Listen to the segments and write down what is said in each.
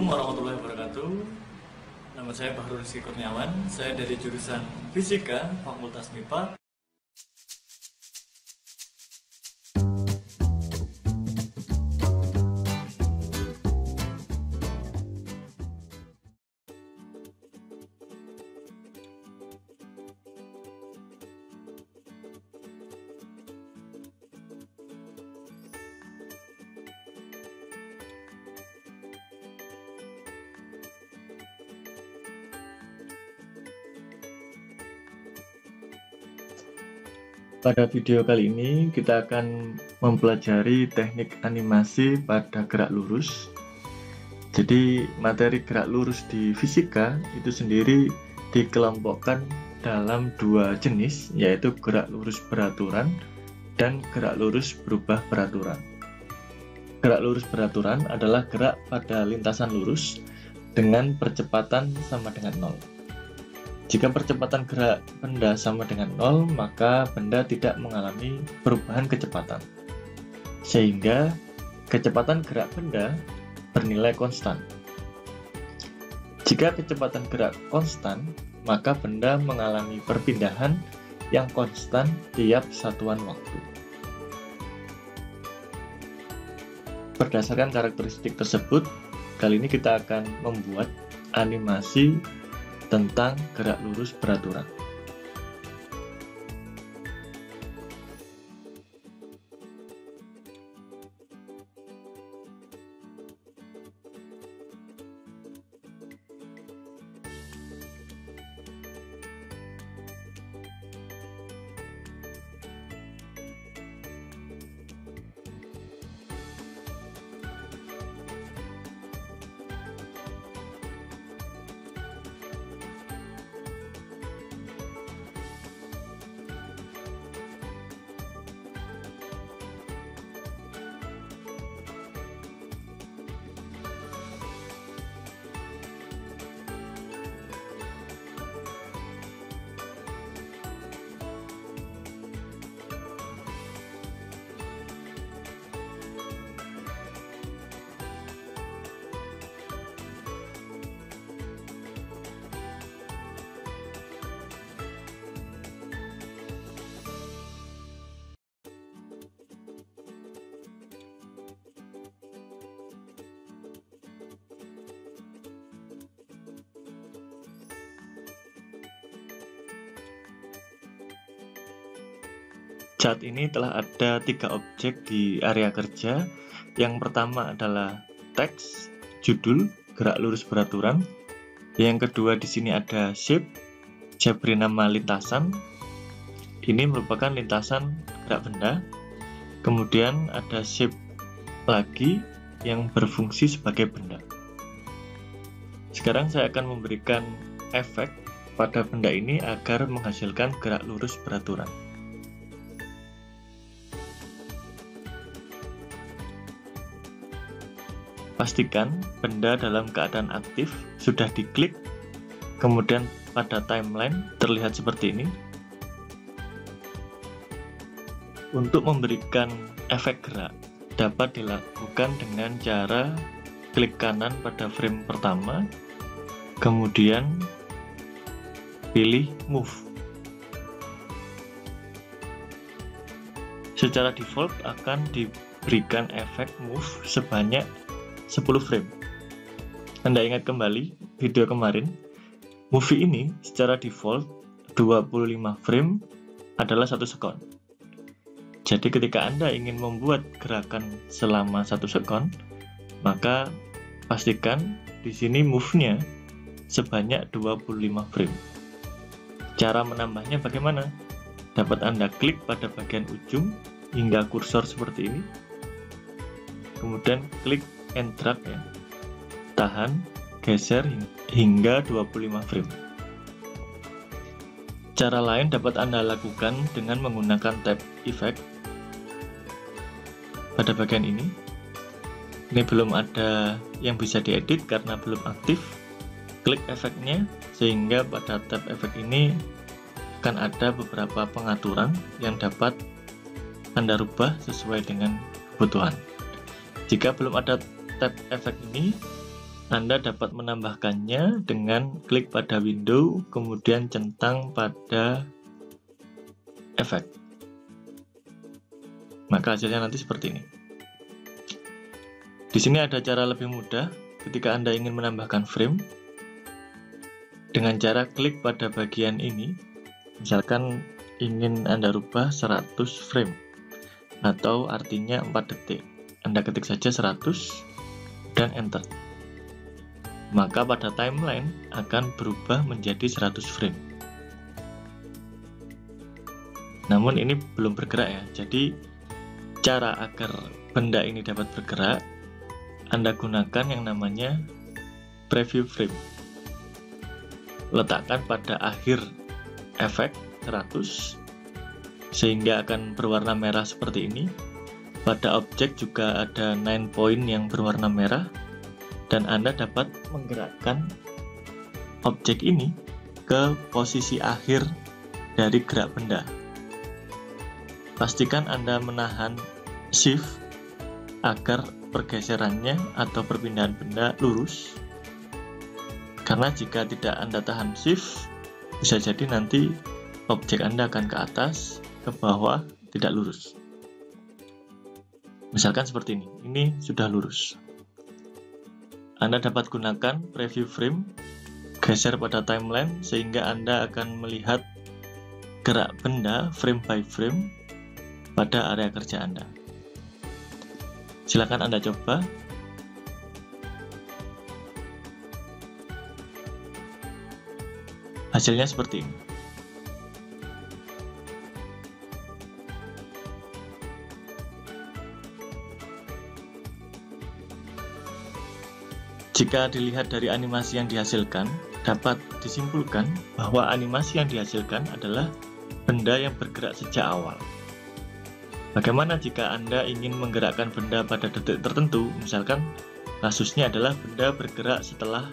Assalamualaikum warahmatullahi wabarakatuh. Nama saya Bahrul Rizky Kurniawan. Saya dari jurusan Fisika, Fakultas MIPA. Pada video kali ini kita akan mempelajari teknik animasi pada gerak lurus. Jadi materi gerak lurus di fisika itu sendiri dikelompokkan dalam dua jenis, yaitu gerak lurus beraturan dan gerak lurus berubah peraturan. Gerak lurus beraturan adalah gerak pada lintasan lurus dengan percepatan sama dengan 0. Jika percepatan gerak benda sama dengan 0, maka benda tidak mengalami perubahan kecepatan. Sehingga kecepatan gerak benda bernilai konstan. Jika kecepatan gerak konstan, maka benda mengalami perpindahan yang konstan tiap satuan waktu. Berdasarkan karakteristik tersebut, kali ini kita akan membuat animasi tentang gerak lurus beraturan. Saat ini telah ada 3 objek di area kerja. Yang pertama adalah teks, judul, gerak lurus beraturan. Yang kedua di sini ada shape, saya beri nama lintasan. Ini merupakan lintasan gerak benda. Kemudian ada shape lagi yang berfungsi sebagai benda. Sekarang saya akan memberikan efek pada benda ini agar menghasilkan gerak lurus beraturan. Pastikan benda dalam keadaan aktif, sudah diklik, kemudian pada timeline terlihat seperti ini. Untuk memberikan efek gerak, dapat dilakukan dengan cara klik kanan pada frame pertama, kemudian pilih move. Secara default akan diberikan efek move sebanyak 10 frame. Anda ingat kembali video kemarin, movie ini secara default 25 frame adalah 1 sekon. Jadi ketika Anda ingin membuat gerakan selama 1 sekon, maka pastikan di sini move-nya sebanyak 25 frame. Cara menambahnya bagaimana? Dapat Anda klik pada bagian ujung hingga kursor seperti ini. Kemudian klik and drag ya. Tahan, geser hingga 25 frame. Cara lain dapat Anda lakukan dengan menggunakan tab effect. Pada bagian ini belum ada yang bisa diedit karena belum aktif. Klik efeknya sehingga pada tab efek ini akan ada beberapa pengaturan yang dapat Anda rubah sesuai dengan kebutuhan. Jika belum ada tab efek ini, Anda dapat menambahkannya dengan klik pada window, kemudian centang pada efek. Maka hasilnya nanti seperti ini. Di sini ada cara lebih mudah ketika Anda ingin menambahkan frame. Dengan cara klik pada bagian ini, misalkan ingin Anda rubah 100 frame, atau artinya 4 detik. Anda ketik saja 100 dan enter. Maka pada timeline akan berubah menjadi 100 frame. Namun ini belum bergerak ya, jadi cara agar benda ini dapat bergerak, Anda gunakan yang namanya preview frame. Letakkan pada akhir efek 100, sehingga akan berwarna merah seperti ini. Pada objek juga ada 9 point yang berwarna merah, dan Anda dapat menggerakkan objek ini ke posisi akhir dari gerak benda. Pastikan Anda menahan shift agar pergeserannya atau perpindahan benda lurus, karena jika tidak Anda tahan shift, bisa jadi nanti objek Anda akan ke atas, ke bawah, tidak lurus. Misalkan seperti ini sudah lurus. Anda dapat gunakan preview frame, geser pada timeline, sehingga Anda akan melihat gerak benda frame by frame pada area kerja Anda. Silakan Anda coba. Hasilnya seperti ini. Jika dilihat dari animasi yang dihasilkan, dapat disimpulkan bahwa animasi yang dihasilkan adalah benda yang bergerak sejak awal. Bagaimana jika Anda ingin menggerakkan benda pada detik tertentu, misalkan kasusnya adalah benda bergerak setelah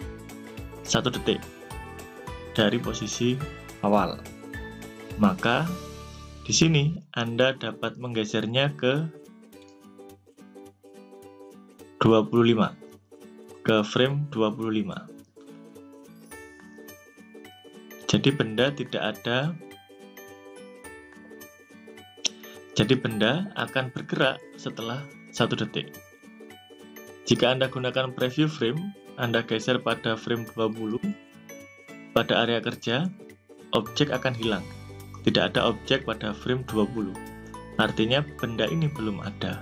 1 detik dari posisi awal. Maka di sini Anda dapat menggesernya ke 25. Ke frame 25. Jadi benda akan bergerak setelah 1 detik. Jika Anda gunakan preview frame, Anda geser pada frame 20, pada area kerja, objek akan hilang. Tidak ada objek pada frame 20. Artinya benda ini belum ada.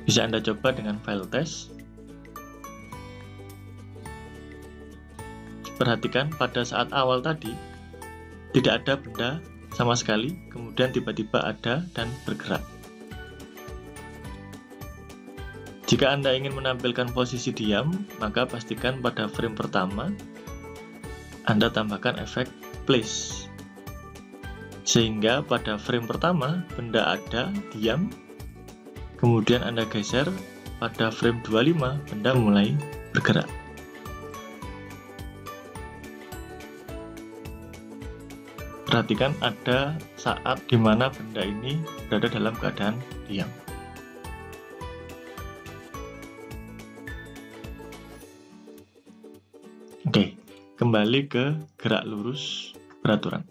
Bisa Anda coba dengan file test. Perhatikan pada saat awal tadi tidak ada benda sama sekali, kemudian tiba-tiba ada dan bergerak. Jika Anda ingin menampilkan posisi diam, maka pastikan pada frame pertama Anda tambahkan efek place, sehingga pada frame pertama benda ada diam, kemudian Anda geser pada frame 25 benda mulai bergerak. Perhatikan ada saat di mana benda ini berada dalam keadaan diam. Oke, kembali ke gerak lurus beraturan.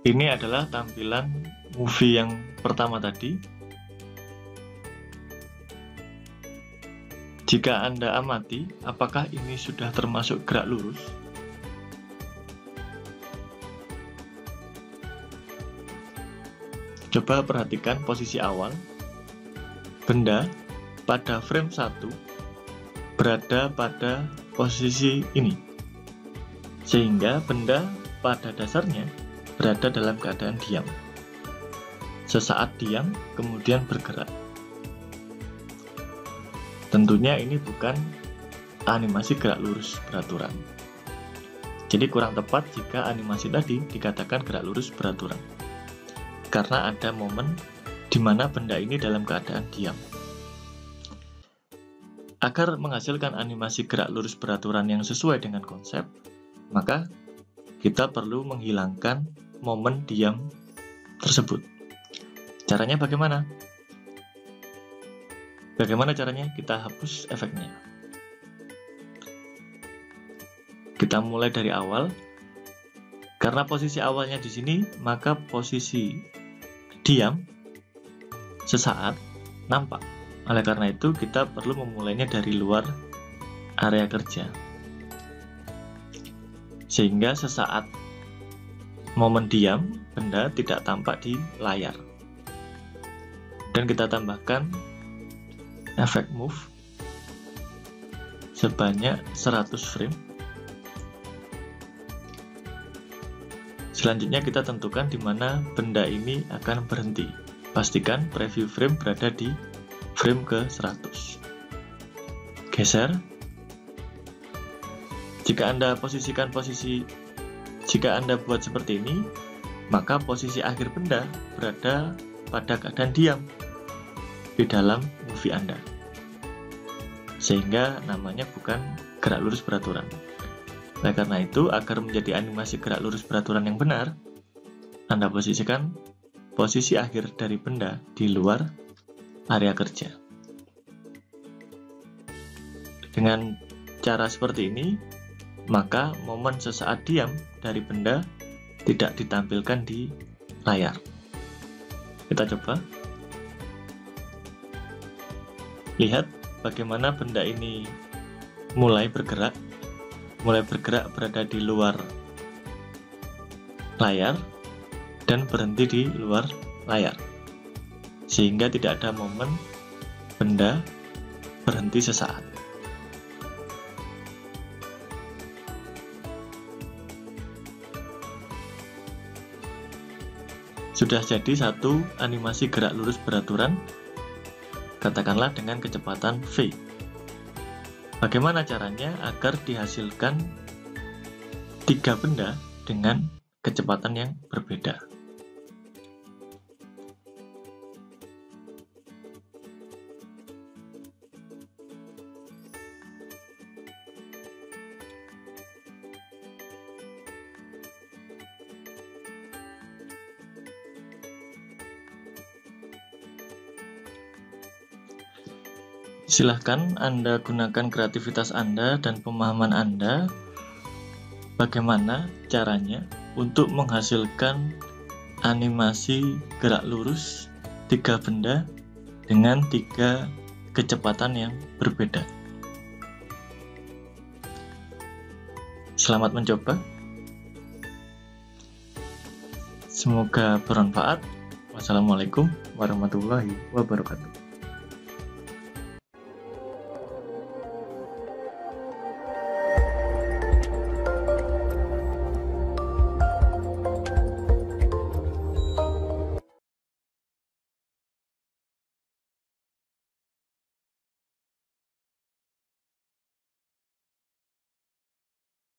Ini adalah tampilan movie yang pertama tadi. Jika Anda amati, apakah ini sudah termasuk gerak lurus? Coba perhatikan posisi awal. Benda pada frame 1 berada pada posisi ini, sehingga benda pada dasarnya berada dalam keadaan diam. Sesaat diam, kemudian bergerak. Tentunya ini bukan animasi gerak lurus beraturan. Jadi kurang tepat jika animasi tadi dikatakan gerak lurus beraturan, karena ada momen di mana benda ini dalam keadaan diam. Agar menghasilkan animasi gerak lurus beraturan yang sesuai dengan konsep, maka kita perlu menghilangkan momen diam tersebut. Caranya bagaimana? Bagaimana caranya? Kita hapus efeknya. Kita mulai dari awal. Karena posisi awalnya di sini, maka posisi diam sesaat nampak. Oleh karena itu, kita perlu memulainya dari luar area kerja. Sehingga sesaat momen diam, benda tidak tampak di layar. Dan kita tambahkan efek move sebanyak 100 frame. Selanjutnya kita tentukan di mana benda ini akan berhenti. Pastikan preview frame berada di frame ke 100. Geser. Jika Anda buat seperti ini, maka posisi akhir benda berada pada keadaan diam di dalam movie Anda. Sehingga namanya bukan gerak lurus beraturan. Oleh karena itu, agar menjadi animasi gerak lurus beraturan yang benar, Anda posisikan posisi akhir dari benda di luar area kerja. Dengan cara seperti ini, maka momen sesaat diam dari benda tidak ditampilkan di layar. Kita coba. Lihat bagaimana benda ini mulai bergerak berada di luar layar dan berhenti di luar layar, sehingga tidak ada momen benda berhenti sesaat. Sudah jadi satu animasi gerak lurus beraturan, katakanlah dengan kecepatan V. Bagaimana caranya agar dihasilkan 3 benda dengan kecepatan yang berbeda? Silahkan Anda gunakan kreativitas Anda dan pemahaman Anda bagaimana caranya untuk menghasilkan animasi gerak lurus 3 benda dengan 3 kecepatan yang berbeda. Selamat mencoba. Semoga bermanfaat. Wassalamualaikum warahmatullahi wabarakatuh.